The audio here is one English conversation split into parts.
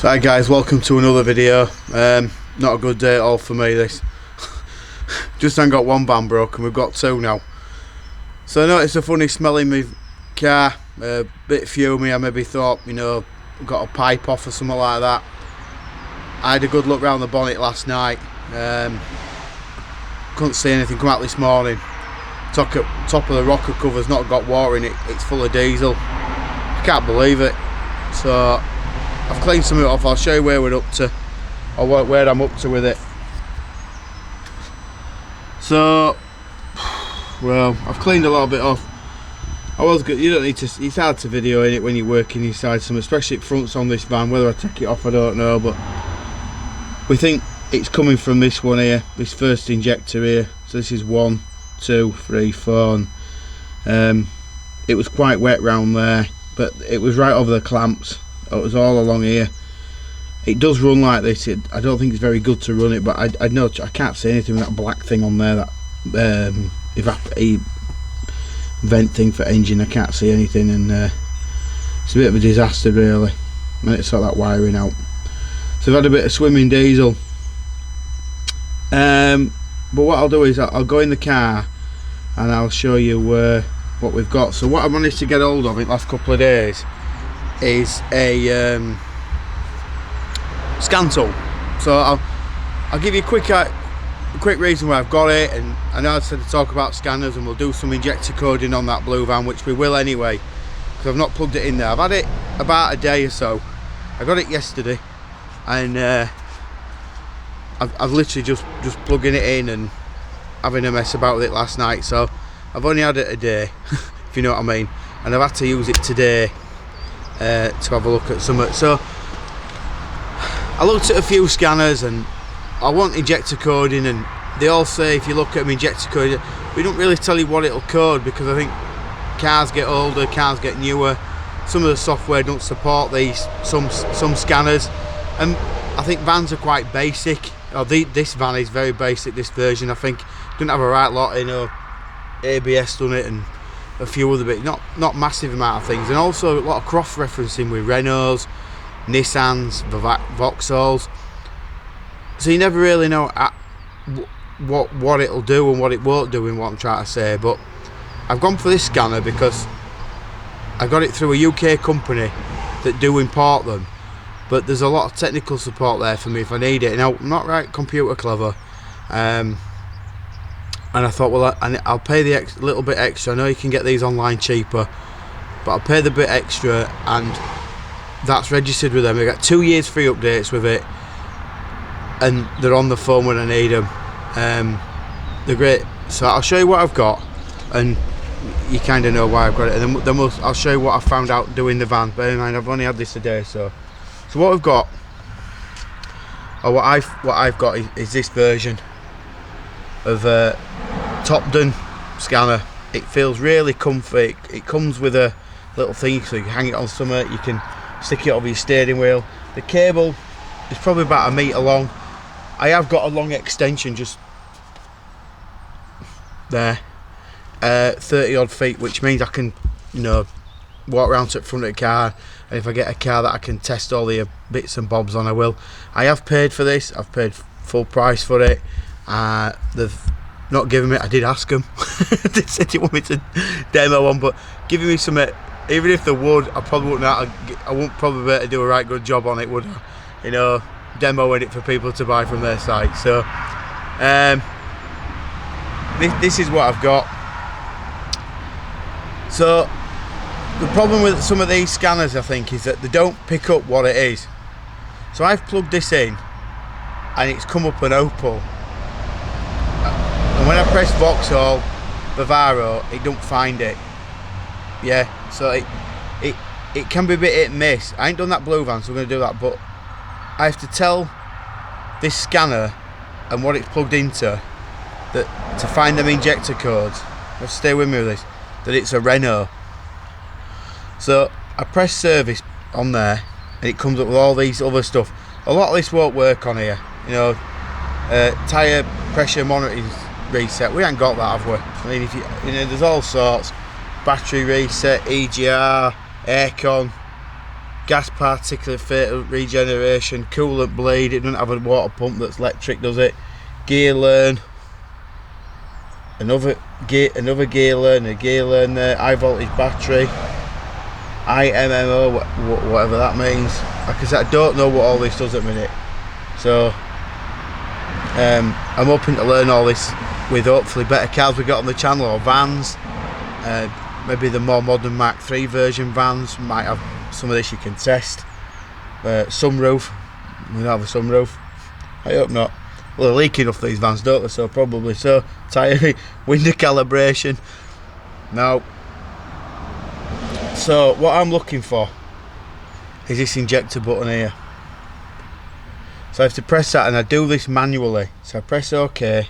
So hi guys, welcome to another video. Not a good day at all for me this. Just ain't got one van broken, we've got two now. So I noticed a funny smell in my car, a bit fumey. I maybe thought, got a pipe off or something like that. I had a good look round the bonnet last night. Couldn't see anything. Come out this morning. Top of the rocker cover's not got water in it, it's full of diesel. I can't believe it. So I've cleaned some of it off. I'll show you where we're up to, or where I'm up to with it. So, well, I've cleaned a lot of it off. I was good. You don't need to. It's hard to video in it when you're working inside some, especially if fronts on this van. Whether I take it off, I don't know, but we think it's coming from this one here, this first injector here. So this is 1, 2, 3, 4. And, it was quite wet round there, but it was right over the clamps. It was all along here. It does run like this. I don't think it's very good to run it, but I know I can't see anything with that black thing on there, that vent thing for engine. I can't see anything, and it's a bit of a disaster really. And it's sort of that wiring out. So I've had a bit of swimming diesel. But what I'll do is I'll go in the car and I'll show you what we've got. So what I managed to get hold of in the last couple of days is a scan tool. So I'll give you a quick reason why I've got it, and I know I said to talk about scanners, and we'll do some injector coding on that blue van, which we will anyway, because I've not plugged it in there. I've had it about a day or so. I got it yesterday, and I've literally just plugging it in and having a mess about with it last night. So I've only had it a day, if you know what I mean, and I've had to use it today to have a look at some. So I looked at a few scanners and I want injector coding, and they all say if you look at them injector coding, we don't really tell you what it'll code, because I think cars get older, cars get newer, some of the software don't support these, some scanners, and I think vans are quite basic. This van is very basic, this version. I think didn't have a right lot, ABS done it and a few other bits, not massive amount of things, and also a lot of cross referencing with Renaults, Nissans, Vauxhalls. So you never really know what it'll do and what it won't do in what I'm trying to say. But I've gone for this scanner because I got it through a UK company that do import them, but there's a lot of technical support there for me if I need it. Now I'm not right computer clever, and I thought, well, I'll pay the little bit extra. I know you can get these online cheaper, but I'll pay the bit extra, and that's registered with them. I got 2 years free updates with it, and they're on the phone when I need them. They're great. So I'll show you what I've got, and you kind of know why I've got it, and then I'll show you what I found out doing the van. Bear in mind, I've only had this a day. So what I've got, or what I've got is this version of Topdon scanner. It feels really comfy. It comes with a little thing so you can hang it on something, you can stick it over your steering wheel. The cable is probably about 1 metre long. I have got a long extension just there, 30 odd feet, which means I can walk around to the front of the car, and if I get a car that I can test all the bits and bobs on, I will. I have paid for this. I've paid full price for it. They've not given me, I did ask them, they said they want me to demo one, but giving me some, even if they would, I probably wouldn't. I wouldn't probably be able to do a right good job on it, would I? Demoing it for people to buy from their site. So this is what I've got. So the problem with some of these scanners, I think, is that they don't pick up what it is. So I've plugged this in and it's come up an Opal, and when I press Vauxhall Vivaro, it don't find it. Yeah, so it can be a bit hit and miss. I ain't done that blue van, so I'm going to do that, but I have to tell this scanner and what it's plugged into that to find them injector codes. Let's stay with me with this, that it's a Renault. So I press service on there and it comes up with all these other stuff. A lot of this won't work on here, tyre pressure monitoring reset. We ain't got that, have we? I mean, if there's all sorts. Battery reset, EGR, aircon, gas particulate filter regeneration, coolant bleed. It doesn't have a water pump that's electric, does it? Gear learn. Another gear learn, a gear learn there. High voltage battery. IMMO, whatever that means. Like I said, I don't know what all this does at the minute. So I'm hoping to learn all this with hopefully better cars we got on the channel, or vans. Maybe the more modern Mark III version vans might have some of this you can test. Sunroof, we don't have a sunroof. I hope not. Well, they're leaking off these vans, don't they? So probably so. Tyre, window calibration. No. So what I'm looking for is this injector button here. So I have to press that, and I do this manually. So I press OK.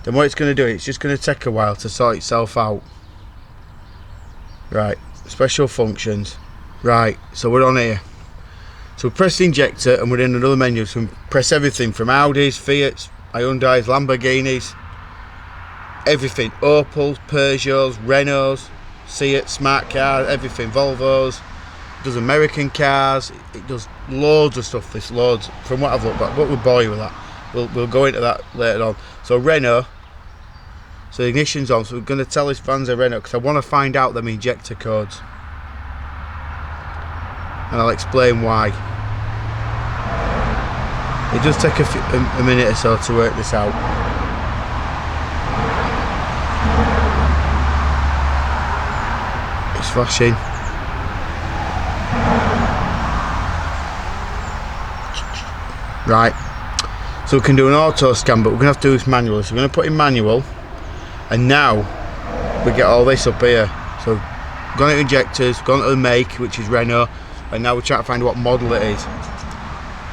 Then what it's going to do, it's just going to take a while to sort itself out. Right, special functions. Right, so we're on here. So we press the injector and we're in another menu. So we press everything from Audis, Fiats, Hyundais, Lamborghinis, everything. Opels, Peugeots, Renaults, Seat, smart cars, everything. Volvos. It does American cars. It does loads of stuff. This loads. From what I've looked at, what would bore you with that? We'll go into that later on. So Renault. So the ignition's on. So we're going to tell this van's a Renault because I want to find out them injector codes. And I'll explain why. It does take a minute or so to work this out. It's flashing. Right. So we can do an auto scan, but we're going to have to do this manually. So we're going to put in manual. And now we get all this up here. So we've gone to injectors, gone to the make, which is Renault. And now we're trying to find what model it is.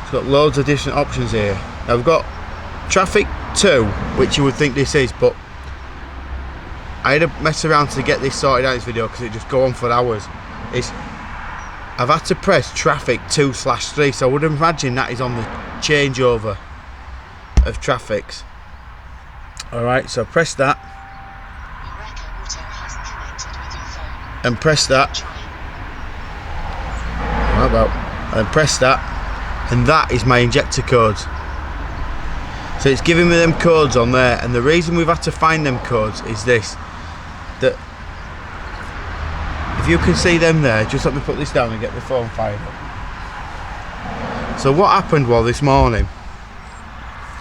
It's got loads of different options here. Now we've got traffic 2, which you would think this is, but I had to mess around to get this sorted out in this video because it just go on for hours. I've had to press traffic 2/3, so I would imagine that is on the changeover of traffics. Alright, so press that. And press that. How about? And press that. And that is my injector codes. So it's giving me them codes on there, and the reason we've had to find them codes is this. That if you can see them there, just let me put this down and get the phone fired up. So what happened was this morning,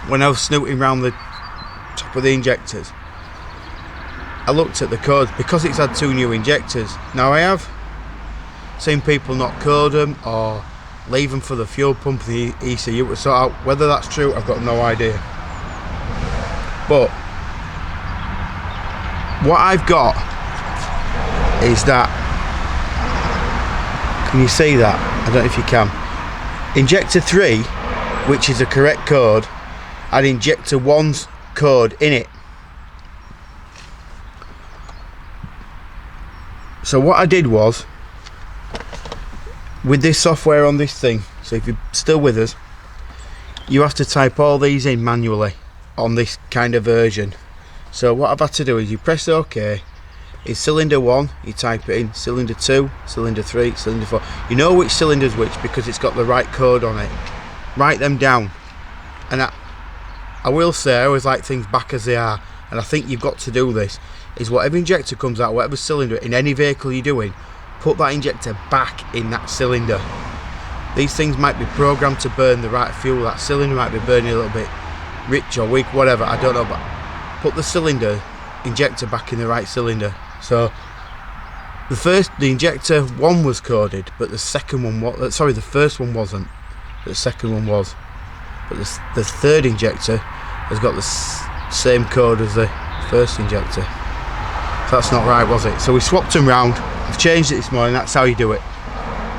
when I was snooting around the top of the injectors, I looked at the codes because it's had 2 new injectors. Now I have seen people not code them or leave them for the fuel pump and the ECU to sort out. Whether that's true, I've got no idea. But what I've got is that, can you see that? I don't know if you can. Injector 3, which is a correct code, had injector 1's code in it. So what I did was, with this software on this thing, so if you're still with us, you have to type all these in manually on this kind of version. So what I've had to do is you press OK, it's cylinder 1, you type it in, cylinder 2, cylinder 3, cylinder 4. You know which cylinder's which because it's got the right code on it. Write them down. And I will say, I always like things back as they are, and I think you've got to do this, is whatever injector comes out, whatever cylinder, in any vehicle you're doing, put that injector back in that cylinder. These things might be programmed to burn the right fuel. That cylinder might be burning a little bit rich or weak, whatever, I don't know, but put the injector back in the right cylinder. So the injector 1 was coded, but the second one was, sorry, the first one wasn't, but the second one was. But the third injector has got the same code as the first injector. So that's not right, was it? So we swapped them round. I've changed it this morning. That's how you do it.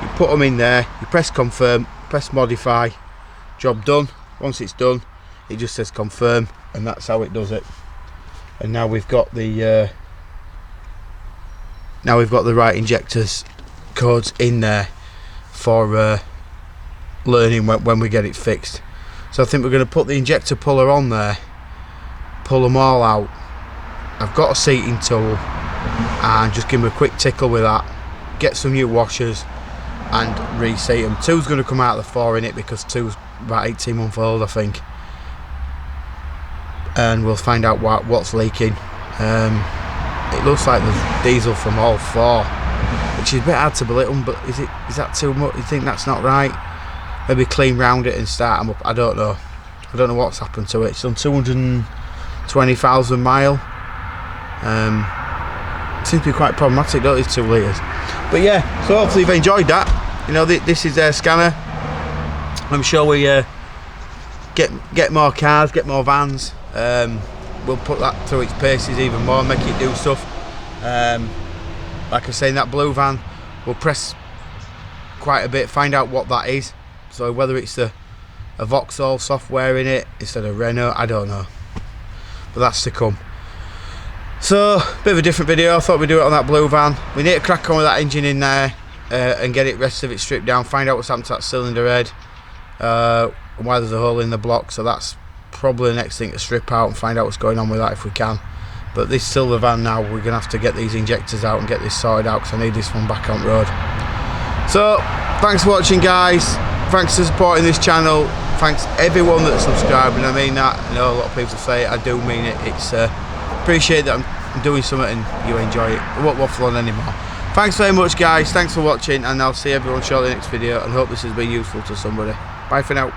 You put them in there, you press confirm, press modify, job done. Once it's done, it just says confirm, and that's how it does it. And now we've got the right injectors codes in there for learning when we get it fixed. So I think we're going to put the injector puller on there, pull them all out. I've got a seating tool, and just give them a quick tickle with that, get some new washers, and reseat them. 2's going to come out of the 4 in it because 2's about 18 months old, I think, and we'll find out what's leaking. It looks like there's diesel from all 4, which is a bit hard to believe, but is that too much? You think that's not right? Maybe clean round it and start them up. I don't know what's happened to it. It's on 220,000 mile. Seems to be quite problematic, don't these 2 litres? But yeah, so hopefully you've enjoyed that. You know, this is their scanner. I'm sure we get more cars, get more vans. We'll put that to its paces even more, make it do stuff. Like I say, in that blue van, we'll press quite a bit, find out what that is. So whether it's a Vauxhall software in it instead of Renault, I don't know. But that's to come. So, bit of a different video. I thought we'd do it on that blue van. We need to crack on with that engine in there and get it rest of it stripped down, find out what's happened to that cylinder head, and why there's a hole in the block. So that's probably the next thing to strip out and find out what's going on with that if we can. But this silver van now, we're going to have to get these injectors out and get this sorted out because I need this one back on road. So, thanks for watching, guys. Thanks for supporting this channel. Thanks everyone that's subscribed, and I mean that. I know a lot of people say it, I do mean it. It's appreciate that I'm doing something and you enjoy it. I won't waffle on anymore. Thanks very much, guys. Thanks for watching, and I'll see everyone shortly in the next video, and hope this has been useful to somebody. Bye for now.